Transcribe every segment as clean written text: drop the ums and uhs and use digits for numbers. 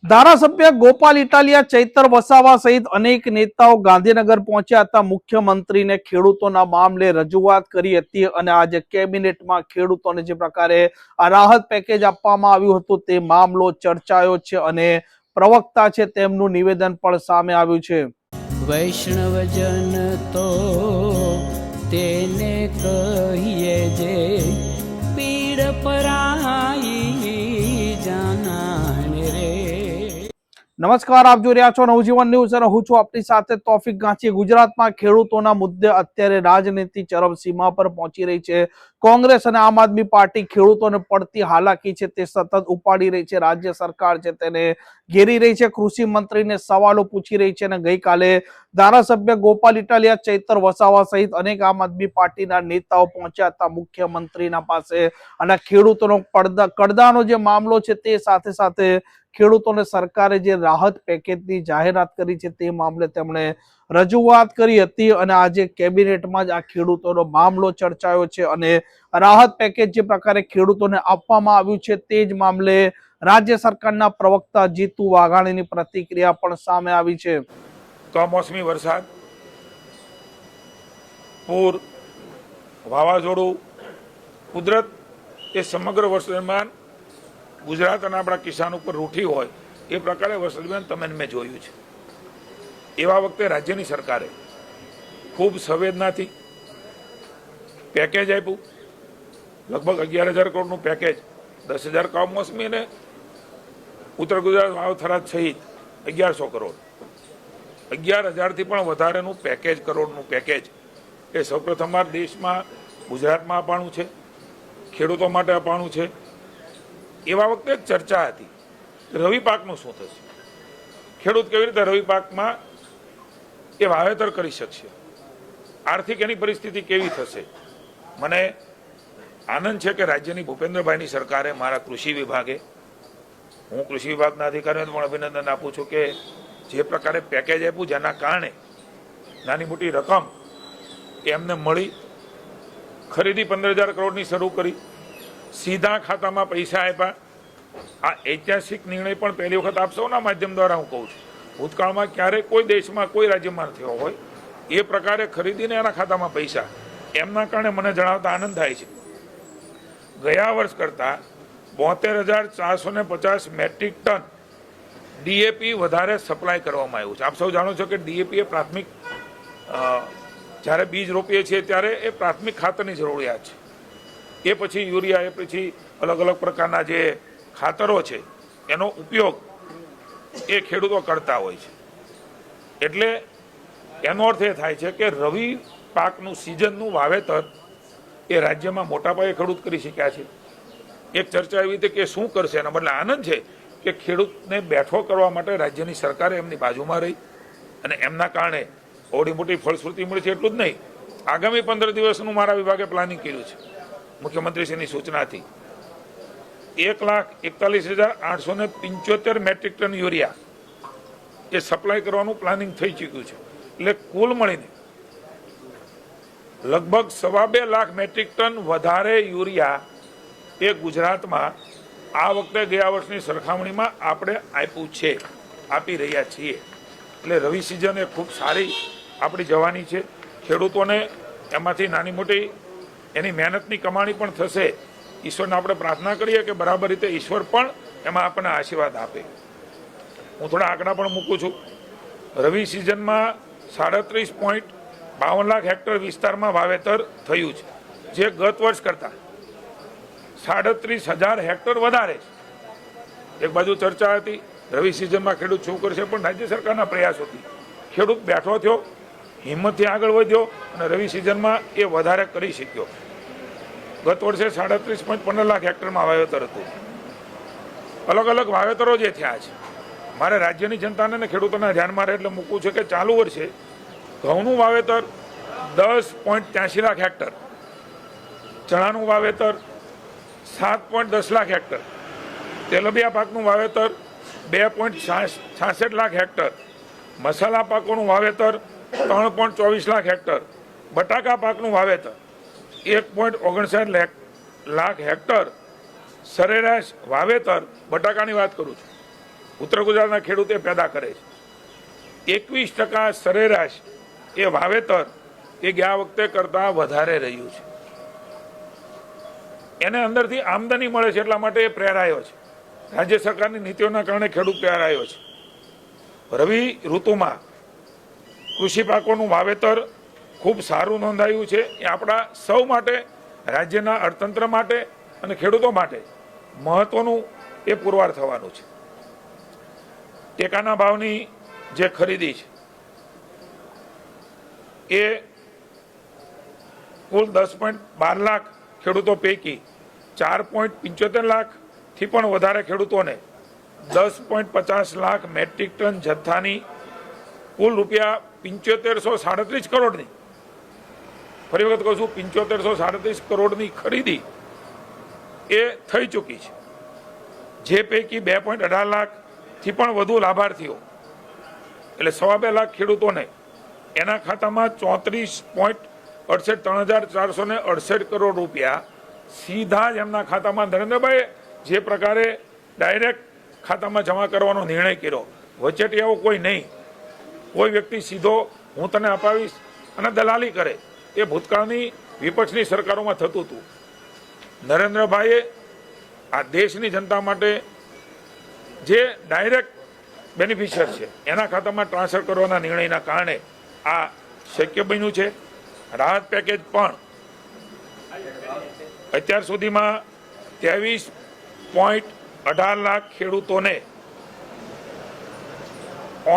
ધારાસભ્ય ગોપાલ ઇટાલિયા, ચૈતર વસાવા સહિત અનેક નેતાઓ ગાંધીનગર પહોંચ્યા હતા. મુખ્યમંત્રીને ખેડૂતોના મામલે રજૂઆત કરી હતી અને આજે કેબિનેટમાં ખેડૂતોને જે પ્રકારે આ રાહત પેકેજ આપવામાં આવ્યું હતું તે મામલો ચર્ચાયો છે અને પ્રવક્તા છે તેમનું નિવેદન પણ સામે આવ્યું છે. વૈષ્ણવજન તો તેને કહીએ જે પીડ પરાઈ જાનાને રે. નમસ્કાર, આપ જોઈ રહ્યા છો નવજીવન ન્યૂઝ અને હું છું આપની સાથે તોફિક ગાંચી. ગુજરાતમાં ખેડૂતોના મુદ્દે અત્યારે રાજનીતિ ચરમસીમા પર પહોંચી રહી છે. કોંગ્રેસ અને આમ આદમી પાર્ટી ખેડૂતોને પડતી હાલાકી છે તે સતત ઉપાડી રહી છે. રાજ્ય સરકાર છે તેને ઘેરી રહી છે, કૃષિ મંત્રીને સવાલો પૂછી રહી છે અને ગઈકાલે ધારાસભ્ય ગોપાલ ઇટાલિયા, ચૈતર વસાવા સહિત અનેક આમ આદમી પાર્ટીના નેતાઓ પહોંચ્યા હતા મુખ્યમંત્રીના પાસે અને ખેડૂતોનો કડદાનો જે મામલો છે તે સાથે સાથે ખેડૂતોને સરકારે જે રાહત પેકેજની જાહેરાત કરી છે તે મામલે તેમણે રજૂઆત કરી હતી અને આજે કેબિનેટમાં જ આ ખેડૂતોનો મામલો ચર્ચાયો છે અને રાહત પેકેજ જે પ્રકારે ખેડૂતોને આપવામાં આવ્યું છે તે જ મામલે રાજ્ય સરકારના પ્રવક્તા જીતુ વાઘાણીની પ્રતિક્રિયા પણ સામે આવી છે. કમોસમી વરસાદ, પૂર, વાવાઝોડું, કુદરત એ સમગ્ર વર્ષ દરમિયાન ગુજરાત અને આપણા કિસાન ઉપર રૂઠી હોય એ પ્રકારે વર્ષ દરમિયાન તમે મેં જોયું છે. એવા વખતે રાજ્યની સરકારે ખૂબ સંવેદનાથી પેકેજ આપ્યું. લગભગ 11,000 કરોડનું પેકેજ, 10,000 કમોસમી અને ઉત્તર ગુજરાત વાવ-થરાદ સહિત 1,100 કરોડ, 11,000થી પણ વધારેનું પેકેજ, કરોડનું પેકેજ એ સૌપ્રથમવાર દેશમાં ગુજરાતમાં અપાણું છે, ખેડૂતો માટે અપાણું છે. એવા વખતે એક ચર્ચા હતી રવિ પાકનું શું થશે, ખેડૂત કેવી રીતે રવિ પાકમાં એ વાવેતર કરી શકશે, આર્થિક એની પરિસ્થિતિ કેવી થશે. મને આનંદ છે કે રાજ્યની ભૂપેન્દ્રભાઈની સરકારે મારા કૃષિ વિભાગે, હું કૃષિ વિભાગના અધિકારીઓને પણ અભિનંદન આપું છું કે જે પ્રકારે પેકેજ આપ્યું જેના કારણે નાની મોટી રકમ એમને મળી. ખરીદી 15,000 કરોડની શરૂ કરી, સીધા ખાતામાં પૈસા આપ્યા. આ ઐતિહાસિક નિર્ણય પણ પહેલી વખત આપ સૌના માધ્યમ દ્વારા હું કહું છું, ભૂતકાળમાં ક્યારેય કોઈ દેશમાં કોઈ રાજ્યમાં થયો હોય એ પ્રકારે ખરીદીને એના ખાતામાં પૈસા, એમના કારણે મને જણાવતા આનંદ થાય છે. ગયા વર્ષ કરતાં 72,450 મેટ્રિક ટન ડીએપી વધારે સપ્લાય કરવામાં આવ્યું છે. આપ સૌ જાણો છો કે ડીએપી એ પ્રાથમિક, જ્યારે બીજ રોપીએ છીએ ત્યારે એ પ્રાથમિક ખાતરની જરૂરિયાત છે. એ પછી યુરિયા, એ પછી અલગ અલગ પ્રકારના જે ખાતરો છે એનો ઉપયોગ એ ખેડૂતો કરતા હોય છે. એટલે એનો અર્થ એ થાય છે કે રવિ પાકનું સિઝનનું વાવેતર એ રાજ્યમાં મોટા પાયે ખેડૂત કરી શક્યા છે. એક ચર્ચા એવી હતી કે શું કરશે, એના બદલે આનંદ છે કે ખેડૂતને બેઠો કરવા માટે રાજ્યની સરકારે એમની બાજુમાં રહી અને એમના કારણે ઓડી મોટી ફળશ્રુતિ મળી છે. એટલું જ નહીં, આગામી 15 દિવસનું મારા વિભાગે પ્લાનિંગ કર્યું છે મુખ્યમંત્રીશ્રીની સૂચનાથી. 1,41,875 મેટ્રિક ટન યુરિયા એ સપ્લાય કરવાનું પ્લાનિંગ થઈ ચૂક્યું છે. એટલે કુલ મળીને લગભગ 2.25 લાખ મેટ્રિક ટન વધારે યુરિયા એ ગુજરાતમાં આ વખતે ગયા વર્ષની સરખામણીમાં આપણે આપ્યું છે, આપી રહ્યા છીએ. એટલે રવિ સિઝન એ ખૂબ સારી આપણી જવાની છે. ખેડૂતોને એમાંથી નાની મોટી એની મહેનતની કમાણી પણ થશે. ઈશ્વરને આપણે પ્રાર્થના કરીએ કે બરાબર રીતે ઈશ્વર પણ એમાં આપણને આશીર્વાદ આપે. હું થોડા આંકડા પણ મૂકું છું. રવિ સિઝનમાં 37.52 લાખ હેક્ટર વિસ્તારમાં વાવેતર થયું છે, જે ગત વર્ષ કરતાં 37,000 હેક્ટર વધારે છે. એક બાજુ ચર્ચા હતી રવિ સિઝનમાં ખેડૂત શું કરશે, પણ રાજ્ય સરકારના પ્રયાસોથી ખેડૂત બેઠો થયો, હિંમતથી આગળ વધ્યો અને રવિ સિઝનમાં એ વધારે કરી શક્યો. ગત વર્ષે 37.15 લાખ હેક્ટરમાં વાવેતર હતું. અલગ અલગ વાવેતરો જે થયા છે, મારે રાજ્યની જનતાને અને ખેડૂતોના ધ્યાનમાં રહે એટલે મૂકવું છે કે ચાલુ વર્ષે ઘઉંનું વાવેતર 10.83 લાખ હેક્ટર, ચણાનું વાવેતર 7.10 લાખ હેક્ટર, તેલબિયા પાકનું વાવેતર 2.66 લાખ હેક્ટર, મસાલા પાકોનું વાવેતર 3.24 લાખ હેક્ટર, બટાકા પાકનું વાવેતર 1.59 લાખ હેક્ટર સરેરાશ વાવેતર બટાકાની વાત કરું છું ઉત્તર ગુજરાતના ખેડૂતે પેદા કરે છે. 21% સરેરાશ એ વાવેતર એ ગયા વખતે કરતાં વધારે રહ્યું છે. એને અંદરથી આમદની મળે છે એટલા માટે એ પ્રેરાયો છે. રાજ્ય સરકારની નીતિઓના કારણે ખેડૂત પ્રેરાયો છે. રવિ ઋતુમાં કૃષિ પાકોનું વાવેતર ખૂબ સારું નોંધાયું છે. એ આપણા સૌ માટે, રાજ્યના અર્થતંત્ર માટે અને ખેડૂતો માટે મહત્વનું એ પુરવાર થવાનું છે. ટેકાના ભાવની જે ખરીદી છે એ કુલ 10.12 લાખ ખેડૂતો પૈકી 4.75 લાખથી પણ વધારે ખેડૂતોને 10.50 લાખ મેટ્રિક ટન જથ્થાની કુલ રૂપિયા 7537 કરોડની, ફરી વખત કહું છું, 7537 કરોડની ખરીદી એ થઈ ચૂકી છે. જે પૈકી 2.18 લાખથી પણ વધુ લાભાર્થીઓ એટલે 2.25 લાખ ખેડૂતોને એના ખાતામાં 34.38 કરોડ રૂપિયા સીધા જ એમના ખાતામાં નરેન્દ્રભાઈ જે પ્રકારે ડાયરેક્ટ ખાતામાં જમા કરવાનો નિર્ણય કર્યો, વચેટિયાઓ કોઈ નહીં, કોઈ વ્યક્તિ સીધો હું તને અપાવીશ અને દલાલી કરે, એ ભૂતકાળની વિપક્ષની સરકારોમાં થતું હતું. નરેન્દ્રભાઈએ આ દેશની જનતા માટે જે ડાયરેક્ટ બેનિફિશિયર છે એના ખાતામાં ટ્રાન્સફર કરવાના નિર્ણયના કારણે આ શક્ય બન્યું છે. રાહત પેકેજ પણ અત્યાર સુધીમાં 23.18 લાખ ખેડૂતોને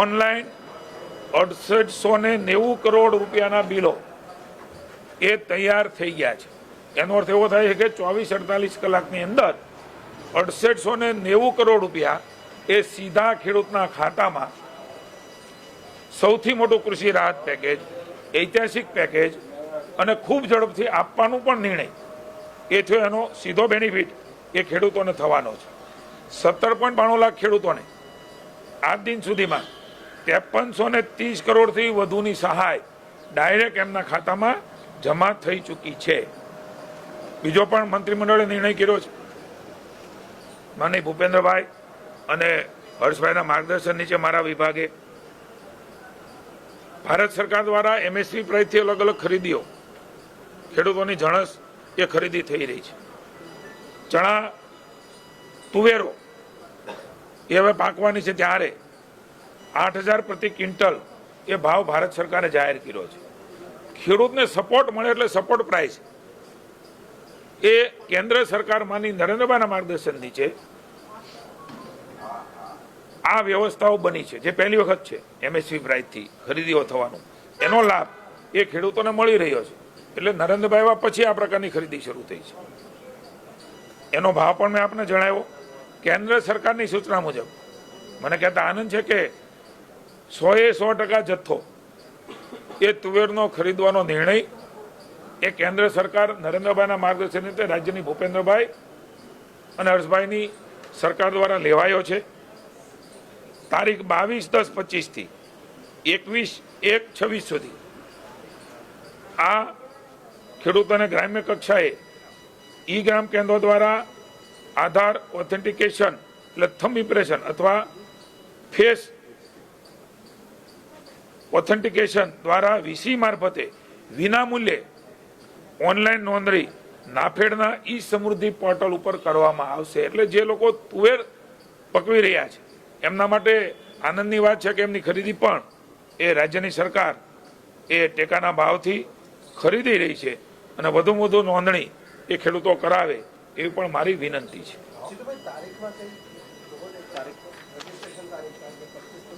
ઓનલાઈન 6890 કરોડ રૂપિયાના બિલો એ તૈયાર થઈ ગયા છે. એનો અર્થ એવો થાય છે કે 24-48 કલાકની અંદર 6890 કરોડ રૂપિયા એ સીધા ખેડૂતના ખાતામાં, સૌથી મોટું કૃષિ રાહત પેકેજ, ઐતિહાસિક પેકેજ અને ખૂબ ઝડપથી આપવાનું પણ નિર્ણય એ થયો. એનો સીધો બેનિફિટ એ ખેડૂતોને થવાનો છે. 17.92 લાખ ખેડૂતોને આજ દિન સુધીમાં 5330 કરોડથી વધુની સહાય ડાયરેક્ટ એમના ખાતામાં જમા થઈ ચૂકી છે. બીજો પણ મંત્રીમંડળે નિર્ણય કર્યો છે. માનનીય ભૂપેન્દ્રભાઈ અને હર્ષભાઈના માર્ગદર્શન નીચે મારા વિભાગે ભારત સરકાર દ્વારા MSP પ્રાઇસથી અલગ અલગ ખરીદીઓ, ખેડૂતોની જણસ એ ખરીદી થઈ રહી છે. ચણા, તુવેરો એ હવે પાકવાની છે ત્યારે 8000 પ્રતિ ક્વિન્ટલ એ ભાવ ભારત સરકારે જાહેર કર્યો છે. ખેડૂતને સપોર્ટ મળે એટલે સપોર્ટ પ્રાઇસ એ કેન્દ્ર સરકારમાંની નરેન્દ્રભાઈના માર્ગદર્શન નીચે આ વ્યવસ્થાઓ બની છે, જે પહેલી વખત છે MSP પ્રાઇસથી ખરીદીઓ થવાનું. એનો લાભ એ ખેડૂતોને મળી રહ્યો છે. એટલે નરેન્દ્રભાઈ પછી આ પ્રકારની ખરીદી શરૂ થઈ છે. એનો ભાવ પણ મેં આપને જણાવ્યો. કેન્દ્ર સરકારની સૂચના મુજબ મને કહેતા આનંદ છે કે 100% જથ્થો એ તુવેરનો ખરીદવાનો નિર્ણય એ કેન્દ્ર સરકાર નરેન્દ્રભાઈના માર્ગદર્શન નીચે રાજ્યની ભૂપેન્દ્રભાઈ અને હર્ષભાઈની સરકાર દ્વારા લેવાયો છે. તારીખ 22/10/25થી 21/1/26 સુધી આ ખેડૂતોને ગ્રામ્ય કક્ષાએ ગ્રામ કેન્દ્રો દ્વારા આધાર ઓથેન્ટિકેશન એટલે થંબ ઇમ્પ્રેશન અથવા ફેસ ઓથેન્ટિકેશન દ્વારા વીસી મારફતે વિનામૂલ્યે ઓનલાઈન નોંધણી નાફેડના સમૃદ્ધિ પોર્ટલ ઉપર કરવામાં આવશે. એટલે જે લોકો તુવેર પકવી રહ્યા છે એમના માટે આનંદની વાત છે કે એમની ખરીદી પણ એ રાજ્યની સરકાર એ ટેકાના ભાવથી ખરીદી રહી છે અને વધુમાં વધુ નોંધણી એ ખેડૂતો કરાવે એવી પણ મારી વિનંતી છે.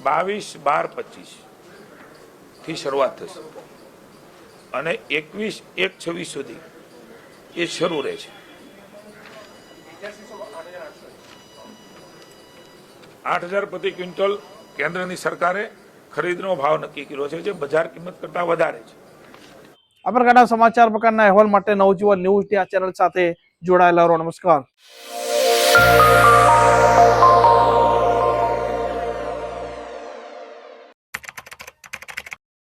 22/12/25 થી શરૂઆત થશે અને 21/1/26 સુધી એ શરૂ રહે છે. 8000 પ્રતિ ક્વિન્ટલ કેન્દ્રની સરકારે ખરીદનો ભાવ નક્કી કર્યો છે, જે બજાર કિંમત કરતા વધારે છે. આ પ્રકારના સમાચાર પ્રકારના અહેવાલ માટે નવજીવન ન્યૂઝ ચેનલ સાથે જોડાયેલા રહો. નમસ્કાર.